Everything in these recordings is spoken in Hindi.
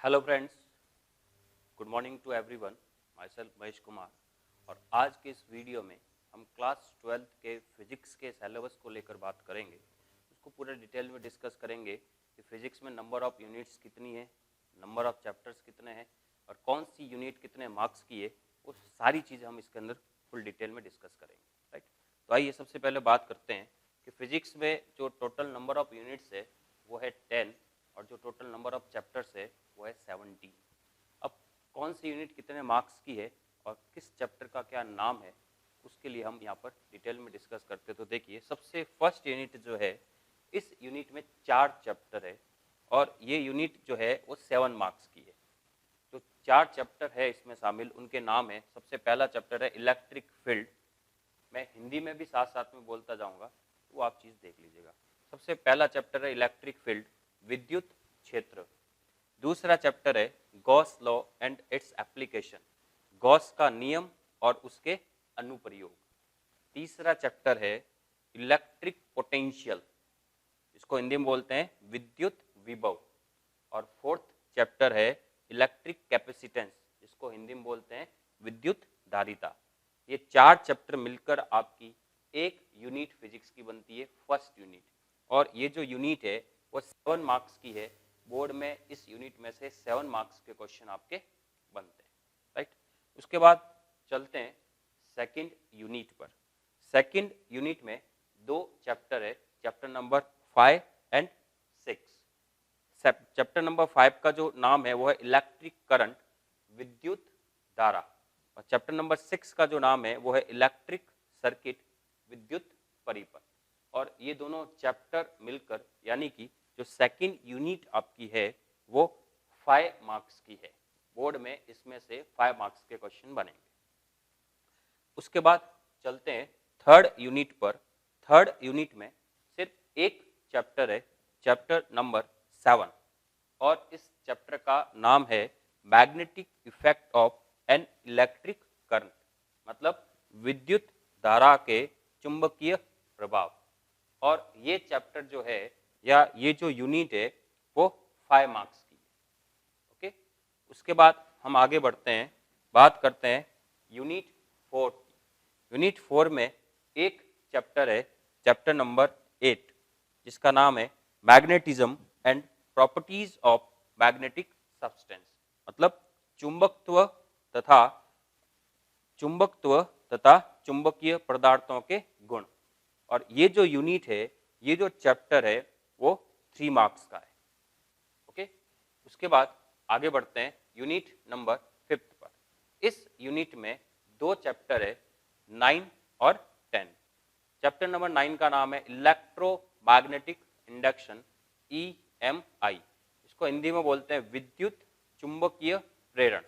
Hello friends, good morning to everyone. Myself Mahesh Kumar. और आज के इस वीडियो में हम क्लास 12th के फिजिक्स के सिलेबस को लेकर बात करेंगे। उसको पूरे डिटेल में डिस्कस करेंगे कि फिजिक्स में नंबर ऑफ यूनिट्स कितनी है, नंबर ऑफ चैप्टर्स कितने हैं और कौन सी यूनिट कितने मार्क्स की है, वो सारी चीज़ें हम इसके अंदर फुल डिटेल में डिस्कस करेंगे। राइट, तो आइए सबसे पहले बात करते हैं कि फिजिक्स में जो टोटल नंबर ऑफ यूनिट्स है वो है 10 और जो टोटल नंबर ऑफ चैप्टर्स है वो है 17। अब कौन सी यूनिट कितने मार्क्स की है और किस चैप्टर का क्या नाम है, उसके लिए हम यहाँ पर डिटेल में डिस्कस करते हैं। तो देखिए, सबसे फर्स्ट यूनिट जो है, इस यूनिट में 4 चैप्टर है और ये यूनिट जो है वो 7 मार्क्स की है। तो 4 चैप्टर है इसमें शामिल, उनके नाम है। सबसे पहला चैप्टर है इलेक्ट्रिक फील्ड। मैं हिंदी में भी साथ साथ में बोलता जाऊँगा, तो वो आप चीज़ देख लीजिएगा। सबसे पहला चैप्टर है इलेक्ट्रिक फील्ड, विद्युत क्षेत्र। दूसरा चैप्टर है Gauss law and its application, Gauss का नियम और उसके अनुप्रयोग। तीसरा चैप्टर है इलेक्ट्रिक पोटेंशियल, इसको हिंदी में बोलते हैं विद्युत विभव। और फोर्थ चैप्टर है इलेक्ट्रिक कैपेसिटेंस, जिसको हिंदी में बोलते हैं विद्युत धारिता। ये 4 चैप्टर मिलकर आपकी एक यूनिट फिजिक्स की बनती है, फर्स्ट यूनिट। और ये जो यूनिट है वो 7 मार्क्स की है। बोर्ड में इस यूनिट में से 7 मार्क्स के क्वेश्चन आपके बनते हैं। राइट, उसके बाद चलते हैं सेकंड यूनिट पर। सेकंड यूनिट में 2 चैप्टर है, chapter number 5 and 6। Chapter number 5 का जो नाम है वो है इलेक्ट्रिक करंट, विद्युत धारा। और चैप्टर नंबर 6 का जो नाम है वो है इलेक्ट्रिक सर्किट, विद्युत परिपथ। और ये दोनों चैप्टर मिलकर, यानी कि जो सेकंड यूनिट आपकी है वो 5 मार्क्स की है। बोर्ड में इसमें से 5 मार्क्स के क्वेश्चन बनेंगे। उसके बाद चलते हैं थर्ड यूनिट पर। थर्ड यूनिट में सिर्फ एक चैप्टर है, चैप्टर नंबर 7। और इस चैप्टर का नाम है magnetic effect of an electric current, मतलब विद्युत धारा के चुंबकीय प्रभाव। और ये चैप्टर जो है या ये जो यूनिट है वो 5 मार्क्स की है। ओके, उसके बाद हम आगे बढ़ते हैं, बात करते हैं यूनिट 4 की। यूनिट 4 में एक चैप्टर है, चैप्टर नंबर 8, जिसका नाम है magnetism and properties of magnetic substance, मतलब चुंबकत्व तथा चुंबकीय पदार्थों के गुण। और ये जो यूनिट है, ये जो चैप्टर है वो 3 मार्क्स का है। ओके, उसके बाद आगे बढ़ते हैं यूनिट नंबर 5 पर। इस यूनिट में 2 चैप्टर है, 9 और 10। चैप्टर नंबर 9 का नाम है इलेक्ट्रोमैग्नेटिक इंडक्शन, EMI, इसको हिंदी में बोलते हैं विद्युत चुंबकीय प्रेरण।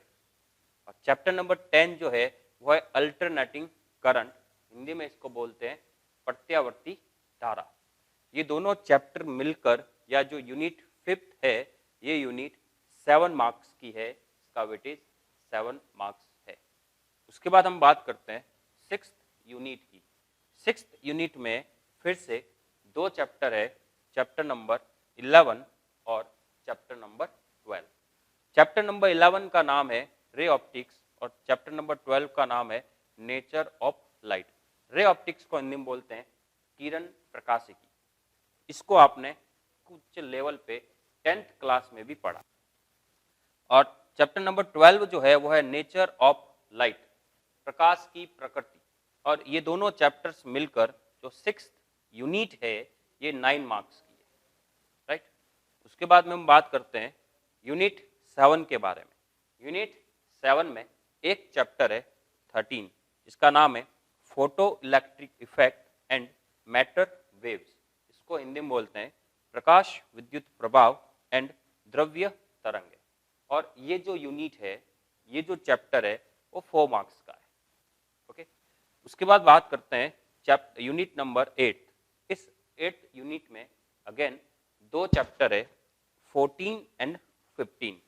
और चैप्टर नंबर 10 जो है वो है अल्टरनेटिंग करंट, हिंदी में इसको बोलते हैं प्रत्यावर्ती धारा। ये दोनों चैप्टर मिलकर, या जो यूनिट 5 है, ये यूनिट 7 मार्क्स की है। इसका वेटेज 7 मार्क्स है। उसके बाद हम बात करते हैं 6th यूनिट की। 6th यूनिट में फिर से 2 चैप्टर है, चैप्टर नंबर 11 और चैप्टर नंबर 12। चैप्टर नंबर 11 का नाम है रे ऑप्टिक्स और चैप्टर नंबर 12 का नाम है nature of light. Ray optics को हिंदी में बोलते हैं किरण प्रकाशिकी। इसको आपने कुछ लेवल पे 10th क्लास में भी पढ़ा। और चैप्टर नंबर 12 जो है वो है नेचर ऑफ लाइट, प्रकाश की प्रकृति। और ये दोनों चैप्टर्स मिलकर जो 6th यूनिट है ये 9 मार्क्स की है। राइट, उसके बाद में हम बात करते हैं यूनिट 7 के बारे में। यूनिट 7 में एक चैप्टर है 13, जिसका नाम है photo electric effect and matter waves, इसको हिंदी में बोलते हैं प्रकाश विद्युत प्रभाव एंड द्रव्य तरंग। और ये जो यूनिट है, ये जो चैप्टर है वो 4 मार्क्स का है। ओके, उसके बाद बात करते हैं यूनिट नंबर 8। इस 8th यूनिट में अगेन 2 चैप्टर है, 14 एंड 15।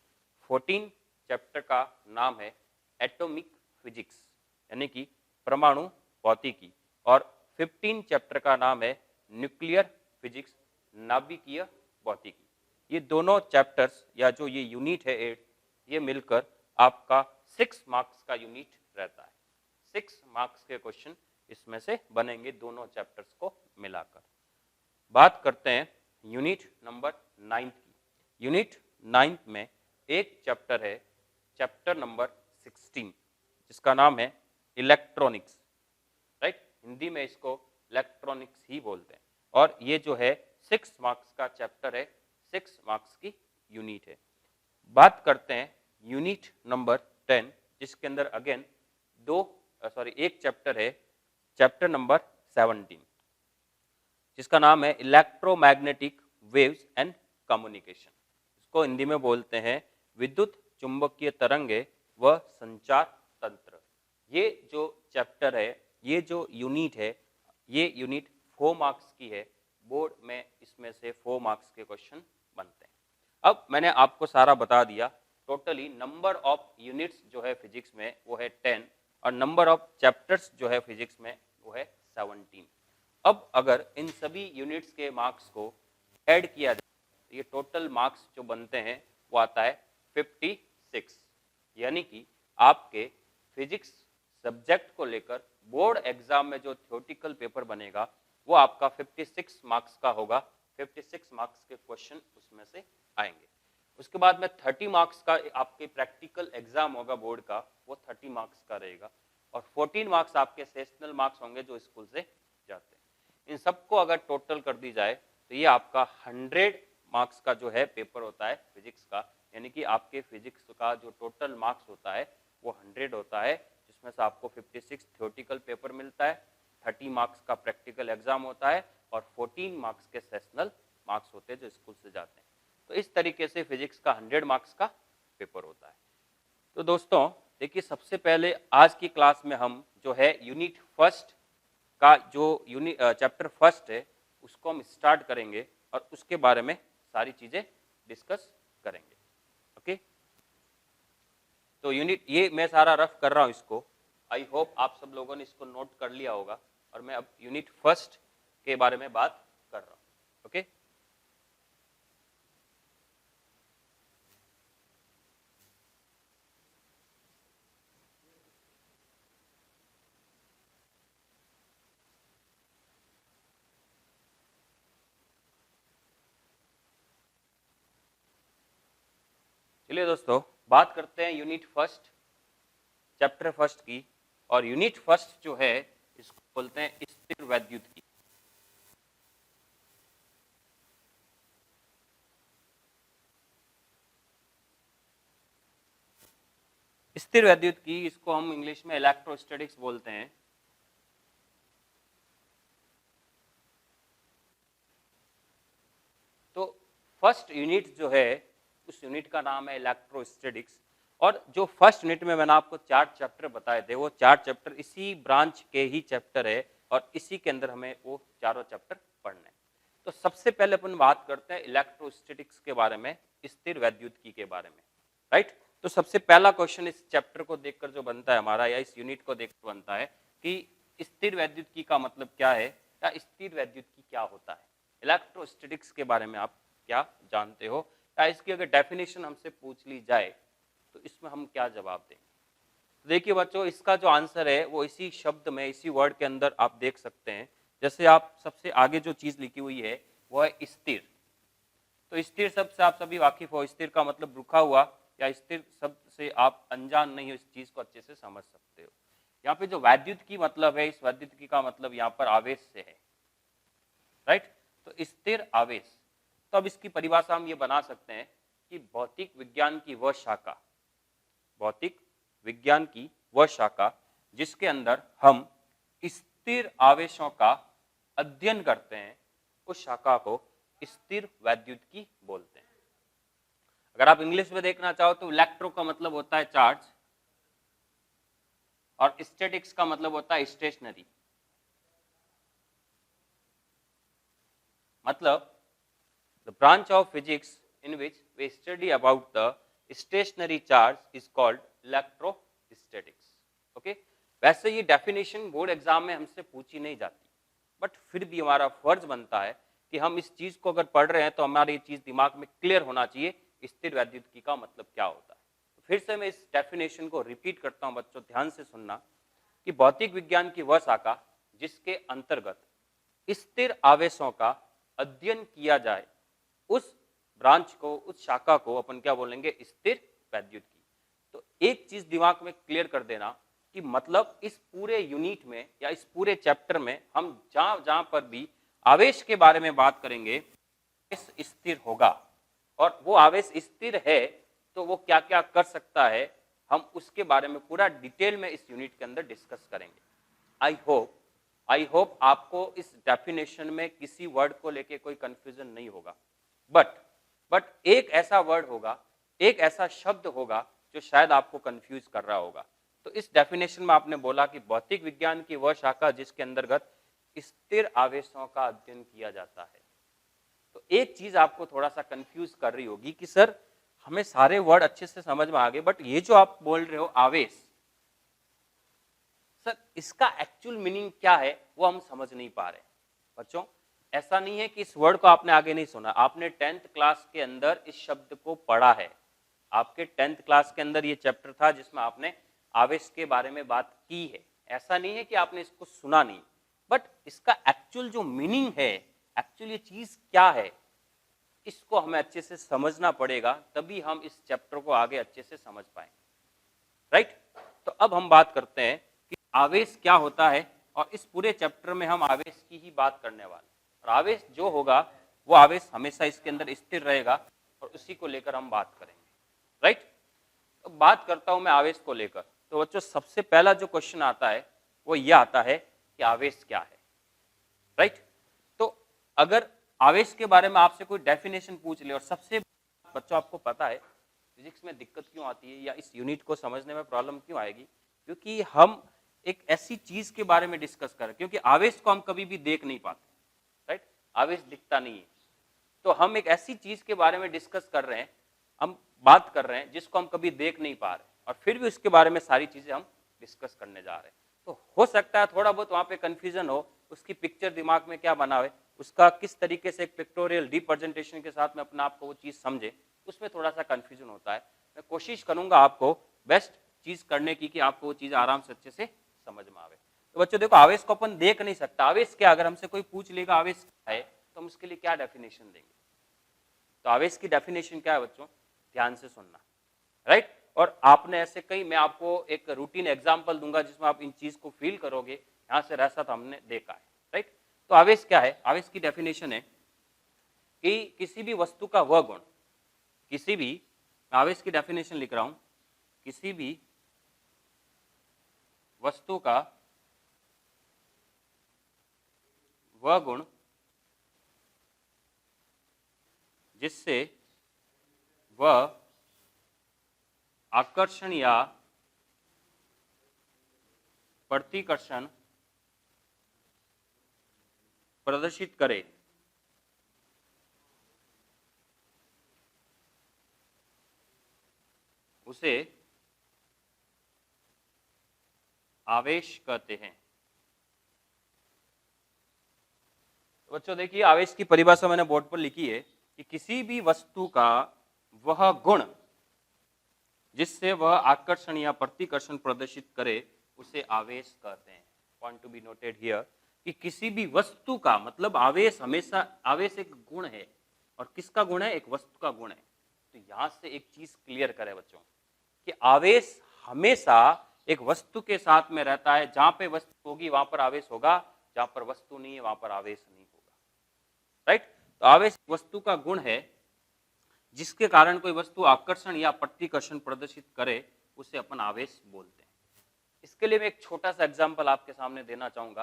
14 चैप्टर का नाम है एटॉमिक फिजिक्स, यानी कि परमाणु भौतिकी। और 15 चैप्टर का नाम है न्यूक्लियर फिजिक्स, नाभिकीय भौतिकी। ये दोनों चैप्टर्स या जो ये यूनिट है 8, ये मिलकर आपका 6 मार्क्स का यूनिट रहता है। 6 मार्क्स के क्वेश्चन इसमें से बनेंगे दोनों चैप्टर्स को मिलाकर। बात करते हैं यूनिट नंबर 9 की। यूनिट 9 में एक चैप्टर है, चैप्टर नंबर 16, जिसका नाम है इलेक्ट्रॉनिक्स, राइट। हिंदी में इसको इलेक्ट्रॉनिक्स ही बोलते हैं। और ये जो है 6 मार्क्स का चैप्टर है, 6 मार्क्स की यूनिट है। बात करते हैं यूनिट नंबर 10, जिसके अंदर अगेन एक चैप्टर है, चैप्टर नंबर 17, जिसका नाम है इलेक्ट्रोमैग्नेटिक वेव्स एंड कम्युनिकेशन। इसको हिंदी में बोलते हैं विद्युत चुंबकीय तरंगे व संचार तंत्र। ये जो चैप्टर है, ये जो यूनिट है, ये यूनिट 4 मार्क्स की है। बोर्ड में इसमें से 4 मार्क्स के क्वेश्चन बनते हैं। अब मैंने आपको सारा बता दिया। टोटली नंबर ऑफ यूनिट्स जो है फिजिक्स में वो है 10 और नंबर ऑफ चैप्टर्स जो है फिजिक्स में वो है 17। अब अगर इन सभी यूनिट्स के मार्क्स को ऐड किया जाए तो ये टोटल मार्क्स जो बनते हैं वो आता है 56। यानी कि आपके फिजिक्स सब्जेक्ट को लेकर बोर्ड एग्जाम में जो थ्योरेटिकल पेपर बनेगा वो आपका 56 मार्क्स का होगा। 56 मार्क्स के क्वेश्चन उसमें से आएंगे। उसके बाद में 30 मार्क्स का आपके प्रैक्टिकल एग्जाम होगा बोर्ड का, वो 30 मार्क्स का रहेगा। और 14 मार्क्स आपके सेशनल मार्क्स होंगे जो स्कूल से जाते हैं। इन सबको अगर टोटल कर दी जाए तो ये आपका 100 मार्क्स का जो है पेपर होता है फिजिक्स का। यानी कि आपके फिजिक्स का जो टोटल मार्क्स होता है वो 100 होता है, जिसमें से आपको 56 थ्योरेटिकल पेपर मिलता है, 30 मार्क्स का प्रैक्टिकल एग्जाम होता है और 14 मार्क्स के सेशनल मार्क्स होते हैं जो स्कूल से जाते हैं। तो इस तरीके से फिजिक्स का 100 मार्क्स का पेपर होता है। तो दोस्तों देखिए, सबसे पहले आज की क्लास में हम जो है यूनिट फर्स्ट का जो चैप्टर फर्स्ट है उसको हम स्टार्ट करेंगे और उसके बारे में सारी चीजें डिस्कस करेंगे। ओके, तो यूनिट ये मैं सारा रफ कर रहा हूं इसको। आई होप आप सब लोगों ने इसको नोट कर लिया होगा और मैं अब यूनिट फर्स्ट के बारे में बात कर रहा हूं। ओके, चलिए दोस्तों बात करते हैं यूनिट फर्स्ट चैप्टर फर्स्ट की। और यूनिट फर्स्ट जो है इसको बोलते हैं स्थिर वैद्युत की। स्थिर वैद्युत की, इसको हम इंग्लिश में इलेक्ट्रोस्टैटिक्स बोलते हैं। तो फर्स्ट यूनिट जो है उस यूनिट का नाम है इलेक्ट्रोस्टैटिक्स। और जो फर्स्ट यूनिट में मैंने आपको 4 चैप्टर बताए थे, वो 4 चैप्टर इसी ब्रांच के ही चैप्टर है और इसी के अंदर हमें वो चारों चैप्टर पढ़ने हैं। तो सबसे पहले अपन बात करते हैं इलेक्ट्रोस्टैटिक्स के बारे में, स्थिर वैद्युतिकी के बारे में, राइट। तो सबसे पहला क्वेश्चन इस चैप्टर को देखकर जो बनता है हमारा, या इस यूनिट को देखकर बनता है कि स्थिर वैद्युतिकी का मतलब क्या है, या स्थिर वैद्युतिकी क्या होता है। इलेक्ट्रोस्टैटिक्स के बारे में आप क्या जानते हो, या इसकी अगर डेफिनेशन हमसे पूछ ली जाए तो इसमें हम क्या जवाब देंगे। तो देखिए बच्चों, इसका जो आंसर है वो इसी शब्द में, इसी वर्ड के अंदर आप देख सकते हैं। जैसे आप सबसे आगे जो चीज लिखी हुई है वो है स्थिर। तो स्थिर शब्द से आप सभी वाकिफ हो। स्थिर का मतलब रुका हुआ, या स्थिर शब्द से आप अनजान नहीं हो, इस चीज को अच्छे से समझ सकते हो। यहाँ पे जो वैद्युत की मतलब है, इस वैद्युत की का मतलब यहाँ पर आवेश से है, राइट। तो स्थिर आवेश, तो अब इसकी परिभाषा हम ये बना सकते हैं कि भौतिक विज्ञान की वह शाखा, भौतिक विज्ञान की वह शाखा जिसके अंदर हम स्थिर आवेशों का अध्ययन करते हैं, उस शाखा को स्थिर वैद्युतिकी बोलते हैं। अगर आप इंग्लिश में देखना चाहो तो इलेक्ट्रो का मतलब होता है चार्ज, और स्टैटिक्स का मतलब होता है स्टेशनरी। मतलब the branch of physics in which we study about the stationary charge is called electrostatics. Okay? वैसे ये डेफिनेशन बोर्ड एग्जाम में हमसे पूछी नहीं जाती, बट फिर भी हमारा फर्ज बनता है कि हम इस चीज को अगर पढ़ रहे हैं तो हमारी ये चीज दिमाग में क्लियर होना चाहिए, स्थिर वैद्युतिकी का मतलब क्या होता है। तो फिर से मैं इस डेफिनेशन को रिपीट करता हूं, बच्चों ध्यान से सुनना, कि भौतिक विज्ञान की वह शाखा जिसके अंतर्गत स्थिर आवेशों का अध्ययन किया जाए, उस ब्रांच को, उस शाखा को अपन क्या बोलेंगे, स्थिर वैद्युतिकी। तो एक चीज दिमाग में क्लियर कर देना कि मतलब इस पूरे यूनिट में या इस पूरे चैप्टर में हम जहां जहां पर भी आवेश के बारे में बात करेंगे, स्थिर होगा, और वो आवेश स्थिर है तो वो क्या क्या कर सकता है, हम उसके बारे में पूरा डिटेल में इस यूनिट के अंदर डिस्कस करेंगे। आई होप आपको इस डेफिनेशन में किसी वर्ड को लेके कोई कंफ्यूजन नहीं होगा। बट एक ऐसा वर्ड होगा, एक ऐसा शब्द होगा जो शायद आपको कंफ्यूज कर रहा होगा। तो इस डेफिनेशन में आपने बोला कि भौतिक विज्ञान की वह शाखा जिसके अंतर्गत स्थिर आवेशों का अध्ययन किया जाता है। तो एक चीज आपको थोड़ा सा कंफ्यूज कर रही होगी कि सर हमें सारे वर्ड अच्छे से समझ में आ गए, बट ये जो आप बोल रहे हो आवेश, सर इसका एक्चुअल मीनिंग क्या है वो हम समझ नहीं पा रहे। बच्चों ऐसा नहीं है कि इस वर्ड को आपने आगे नहीं सुना, आपने 10th क्लास के अंदर इस शब्द को पढ़ा है। आपके 10th क्लास के अंदर ये चैप्टर था जिसमें आपने आवेश के बारे में बात की है। ऐसा नहीं है कि आपने इसको सुना नहीं, बट इसका एक्चुअल जो मीनिंग है, एक्चुअल ये चीज क्या है, इसको हमें अच्छे से समझना पड़ेगा, तभी हम इस चैप्टर को आगे अच्छे से समझ पाएंगे। राइट? तो अब हम बात करते हैं कि आवेश क्या होता है, और इस पूरे चैप्टर में हम आवेश की ही बात करने वाले हैं। और आवेश जो होगा वो आवेश हमेशा इसके अंदर स्थिर रहेगा, और उसी को लेकर हम बात करेंगे। राइट? तो बात करता हूं मैं आवेश को लेकर। तो बच्चों सबसे पहला जो क्वेश्चन आता है वो ये आता है कि आवेश क्या है। राइट? तो अगर आवेश के बारे में आपसे कोई डेफिनेशन पूछ ले, और सबसे बच्चों आपको पता है फिजिक्स में दिक्कत क्यों आती है या इस यूनिट को समझने में प्रॉब्लम क्यों आएगी, क्योंकि हम एक ऐसी चीज के बारे में डिस्कस कर रहे हैं, क्योंकि आवेश को हम कभी भी देख नहीं पाते। राइट? आवेश दिखता नहीं है, तो हम एक ऐसी चीज के बारे में डिस्कस कर रहे हैं, हम बात कर रहे हैं जिसको हम कभी देख नहीं पा रहे, और फिर भी उसके बारे में सारी चीजें हम डिस्कस करने जा रहे हैं। तो हो सकता है थोड़ा बहुत वहां पे कंफ्यूजन हो, उसकी पिक्चर दिमाग में क्या बना हुआ है, उसका किस तरीके से एक पिक्टोरियल रिप्रेजेंटेशन के साथ में अपने आप को वो चीज समझे, उसमें थोड़ा सा कंफ्यूजन होता है। मैं कोशिश करूंगा आपको बेस्ट चीज करने की कि आपको वो चीज आराम से अच्छे से समझ में आवे। तो बच्चों देखो, आवेश को अपन देख नहीं सकता। आवेश क्या, अगर हमसे कोई पूछ लेगा आवेश क्या है, तो हम उसके लिए क्या डेफिनेशन देंगे। तो आवेश की डेफिनेशन क्या है बच्चों, ध्यान से सुनना। राइट? और आपने ऐसे कई, मैं आपको एक रूटीन एग्जांपल दूंगा जिसमें आप इन चीज को फील करोगे, यहां से ऐसा तो हमने देखा है। राइट? तो आवेश क्या है, आवेश की डेफिनेशन है कि किसी भी वस्तु का वह गुण, किसी भी, आवेश की डेफिनेशन लिख रहा हूं, किसी भी वस्तु का वह गुण जिससे वह आकर्षण या प्रतिकर्षण प्रदर्शित करे, उसे आवेश कहते हैं। तो बच्चों देखिए, आवेश की परिभाषा मैंने बोर्ड पर लिखी है कि किसी भी वस्तु का वह गुण जिससे वह आकर्षण या प्रतिकर्षण प्रदर्शित करे, उसे आवेश कहते हैं। Point to be noted here कि किसी भी वस्तु का, मतलब आवेश हमेशा, आवेश एक गुण है, और किसका गुण है, एक वस्तु का गुण है। तो यहां से एक चीज क्लियर करें बच्चों कि आवेश हमेशा एक वस्तु के साथ में रहता है। जहां पे वस्तु होगी वहां पर आवेश होगा, जहां पर वस्तु नहीं है वहां पर आवेश नहीं होगा। राइट? तो आवेश वस्तु का गुण है जिसके कारण कोई वस्तु आकर्षण या प्रतिकर्षण प्रदर्शित करे, उसे अपन आवेश बोलते हैं। इसके लिए मैं एक छोटा सा एग्जांपल आपके सामने देना चाहूंगा।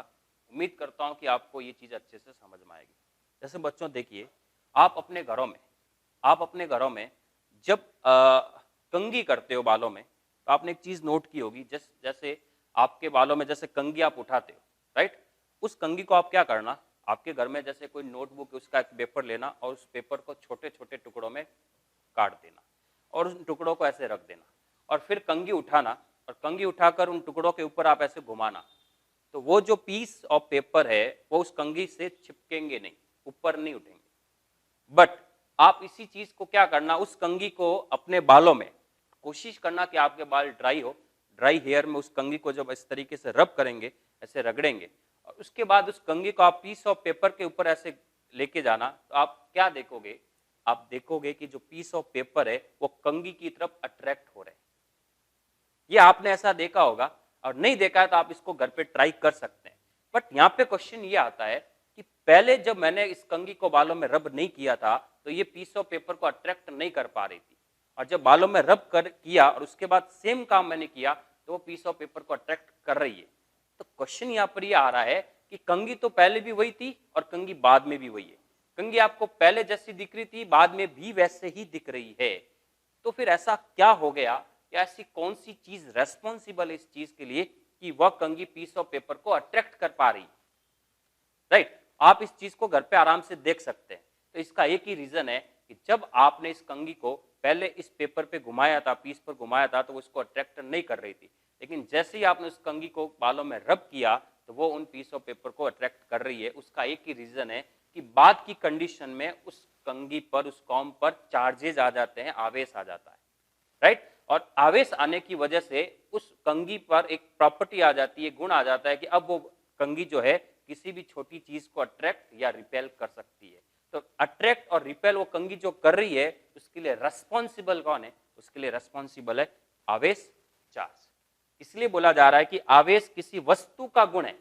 उम्मीद करता हूं कि आपको ये चीज अच्छे से समझ में आएगी। जैसे बच्चों देखिए, आप अपने घरों में जब कंघी करते हो बालों में, तो आपने एक चीज नोट की होगी, जैसे आपके बालों में जैसे कंघी आप उठाते हो। राइट? उस कंघी को आप क्या करना, आपके घर में जैसे कोई नोटबुक, उसका एक पेपर लेना और उस पेपर को छोटे छोटे टुकड़ों में काट देना, और उन टुकड़ों को ऐसे रख देना, और फिर कंघी उठाना, और कंघी उठाकर उन टुकड़ों के ऊपर आप ऐसे घुमाना। तो वो जो पीस ऑफ पेपर है वो उस कंघी से चिपकेंगे नहीं। ऊपर नहीं उठेंगे। बट आप इसी चीज को क्या करना, उस कंघी को अपने बालों में कोशिश करना कि आपके बाल ड्राई हो, ड्राई हेयर में उस कंघी को जब इस तरीके से रब करेंगे, ऐसे रगड़ेंगे, और उसके बाद उस कंघी को आप पीस ऑफ पेपर के ऊपर ऐसे लेके जाना, तो आप क्या देखोगे, आप देखोगे कि जो पीस ऑफ पेपर है वो कंघी की तरफ अट्रैक्ट हो रहे हैं। ये आपने ऐसा देखा होगा, और नहीं देखा है तो आप इसको घर पे ट्राई कर सकते हैं। बट यहाँ पे क्वेश्चन ये आता है कि पहले जब मैंने इस कंघी को बालों में रब नहीं किया था तो ये पीस ऑफ पेपर को अट्रैक्ट नहीं कर पा रही थी, और जब बालों में रब कर किया और उसके बाद सेम काम मैंने किया तो वो पीस ऑफ पेपर को अट्रैक्ट कर रही है। तो क्वेश्चन यहाँ पर ये आ रहा है कि कंघी तो पहले भी वही थी और कंघी बाद में भी वही है। कंघी आपको पहले जैसी दिख रही थी, बाद में भी वैसे ही दिख रही है। तो फिर ऐसा क्या हो गया, या ऐसी कौन सी चीज रेस्पॉन्सिबल है इस चीज के लिए कि वह कंघी पीस ऑफ पेपर को अट्रैक्ट कर पा रही, राइट? आप इस चीज को घर पे आराम से देख सकते हैं। तो इसका एक ही रीजन है कि जब आपने इस कंघी को पहले इस पेपर पे घुमाया था, पीस पर घुमाया था, तो वो इसको अट्रैक्ट नहीं कर रही थी, लेकिन जैसे ही आपने उस कंघी को बालों में रब किया तो वो उन पीस ऑफ पेपर को अट्रैक्ट कर रही है। उसका एक ही रीजन है कि बाद की कंडीशन में उस कंघी पर, उस कॉम्ब पर चार्जेज आ जाते हैं, आवेश आ जाता है, राइट? और आवेश आने की वजह से उस कंघी पर एक प्रॉपर्टी आ जाती है, गुण आ जाता है कि अब वो कंघी जो है किसी भी छोटी चीज को अट्रैक्ट या रिपेल कर सकती है। तो अट्रैक्ट और रिपेल वो कंघी जो कर रही है, उसके लिए रेस्पॉन्सिबल कौन है? उसके लिए रेस्पॉन्सिबल है आवेश, चार्ज। इसलिए बोला जा रहा है कि आवेश किसी वस्तु का गुण है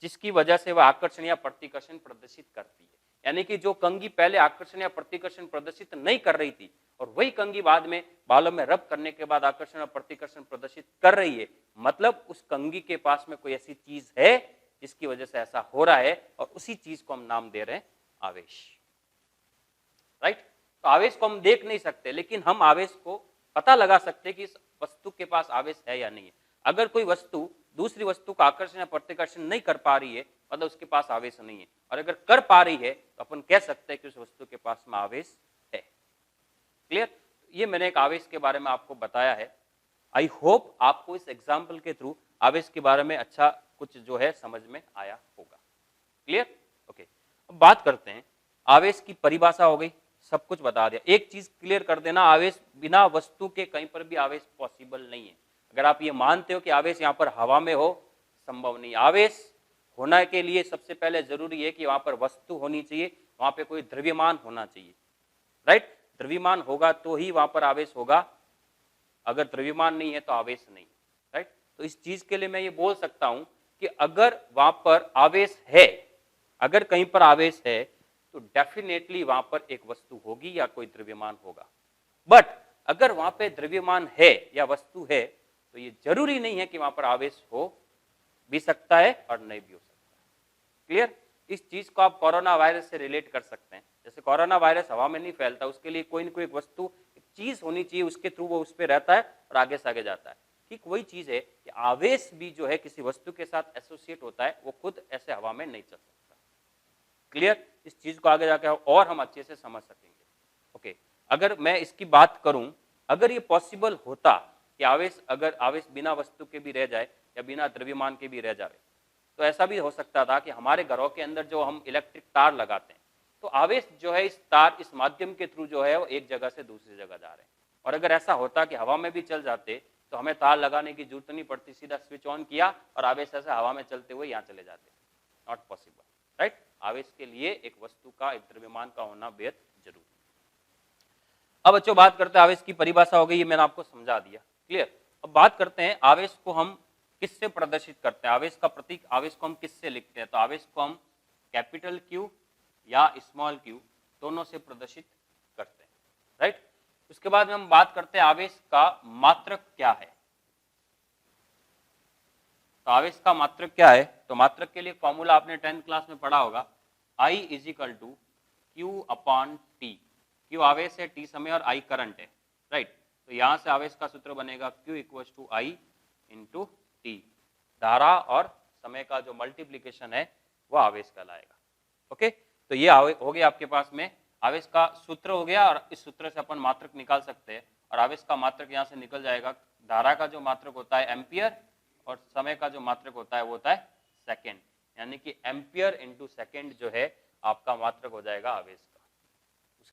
जिसकी वजह से वह आकर्षण या प्रतिकर्षण प्रदर्शित करती है। यानी कि जो कंघी पहले आकर्षण या प्रतिकर्षण प्रदर्शित नहीं कर रही थी और वही कंघी बाद में बालों में रब करने के बाद आकर्षण और प्रतिकर्षण प्रदर्शित कर रही है, मतलब उस कंघी के पास में कोई ऐसी चीज है जिसकी वजह से ऐसा हो रहा है, और उसी चीज को हम नाम दे रहे हैं आवेश, राइट? तो आवेश को हम देख नहीं सकते, लेकिन हम आवेश को पता लगा सकते हैं कि इस वस्तु के पास आवेश है या नहीं है। अगर कोई वस्तु दूसरी वस्तु का आकर्षण या प्रतिकर्षण नहीं कर पा रही है, मतलब उसके पास आवेश नहीं है, और अगर कर पा रही है तो अपन कह सकते हैं कि उस वस्तु के पास में आवेश है। क्लियर? ये मैंने एक आवेश के बारे में आपको बताया है। आई होप आपको इस एग्जाम्पल के थ्रू आवेश के बारे में अच्छा कुछ जो है समझ में आया होगा। क्लियर? ओके, अब बात करते हैं, आवेश की परिभाषा हो गई, सब कुछ बता दिया। एक चीज क्लियर कर देना, आवेश बिना वस्तु के कहीं पर भी आवेश पॉसिबल नहीं है। अगर आप ये मानते हो कि आवेश यहाँ पर हवा में हो, संभव नहीं। आवेश होने के लिए सबसे पहले जरूरी है कि वहां पर वस्तु होनी चाहिए, वहां पे कोई द्रव्यमान होना चाहिए, राइट? द्रव्यमान होगा तो ही वहां पर आवेश होगा, अगर द्रव्यमान नहीं है तो आवेश नहीं, राइट? तो इस चीज के लिए मैं ये बोल सकता हूं कि अगर वहां पर आवेश है, अगर कहीं पर आवेश है तो डेफिनेटली वहां पर एक वस्तु होगी या कोई द्रव्यमान होगा। बट अगर वहां पे द्रव्यमान है या वस्तु है तो ये जरूरी नहीं है कि वहां पर आवेश हो भी सकता है और नहीं भी हो सकता है। क्लियर? इस चीज को आप कोरोना वायरस से रिलेट कर सकते हैं। जैसे कोरोना वायरस हवा में नहीं फैलता, उसके लिए कोई ना कोई एक वस्तु, एक चीज होनी चाहिए, उसके थ्रू वो उस पर रहता है और आगे से आगे जाता है। ठीक वही चीज है कि आवेश भी जो है किसी वस्तु के साथ एसोसिएट होता है, वो खुद ऐसे हवा में नहीं चल सकता। क्लियर? इस चीज को आगे जाकर और हम अच्छे से समझ सकेंगे। ओके, अगर मैं इसकी बात करूं, अगर ये पॉसिबल होता कि आवेश, अगर आवेश बिना वस्तु के भी रह जाए या बिना द्रव्यमान के भी रह जाए, तो ऐसा भी हो सकता था कि हमारे घरों के अंदर जो हम इलेक्ट्रिक तार लगाते हैं, तो आवेश जो है इस तार, इस माध्यम के थ्रू जो है वो एक जगह से दूसरी जगह जा रहे हैं। और अगर ऐसा होता कि हवा में भी चल जाते तो हमें तार लगाने की जरूरत नहीं पड़ती, सीधा स्विच ऑन किया और आवेश ऐसे हवा में चलते हुए यहाँ चले जाते। Not possible, right? आवेश के लिए एक वस्तु का, एक द्रव्यमान का होना बेहद जरूरी। अब बच्चों बात करते हैं, आवेश की परिभाषा हो गई, ये मैंने आपको समझा दिया। क्लियर? अब बात करते हैं आवेश को हम किससे प्रदर्शित करते हैं, आवेश का प्रतीक, आवेश को हम किससे लिखते हैं? तो आवेश को हम कैपिटल क्यू या स्मॉल क्यू दोनों से प्रदर्शित करते हैं, राइट? उसके बाद में हम बात करते हैं आवेश का मात्रक क्या है। तो आवेश का मात्रक क्या है? तो मात्रक के लिए फॉर्मूला आपने 10th क्लास में पढ़ा होगा, I = Q/T। Q आवेश है, T समय और I करंट है, राइट? तो यहां से आवेश का सूत्र बनेगा Q = I × T। धारा और समय का जो मल्टीप्लीकेशन है वो आवेश कहलाएगा। ओके, तो ये हो गया आपके पास में आवेश का सूत्र हो गया, और इस सूत्र से अपन मात्रक निकाल सकते हैं। और आवेश का मात्रक यहाँ से निकल जाएगा। धारा का जो मात्रक होता है एम्पियर, और समय का जो मात्रक होता है वो होता है सेकेंड, यानी कि एम्पियर × सेकेंड जो है आपका मात्रक हो जाएगा आवेश का।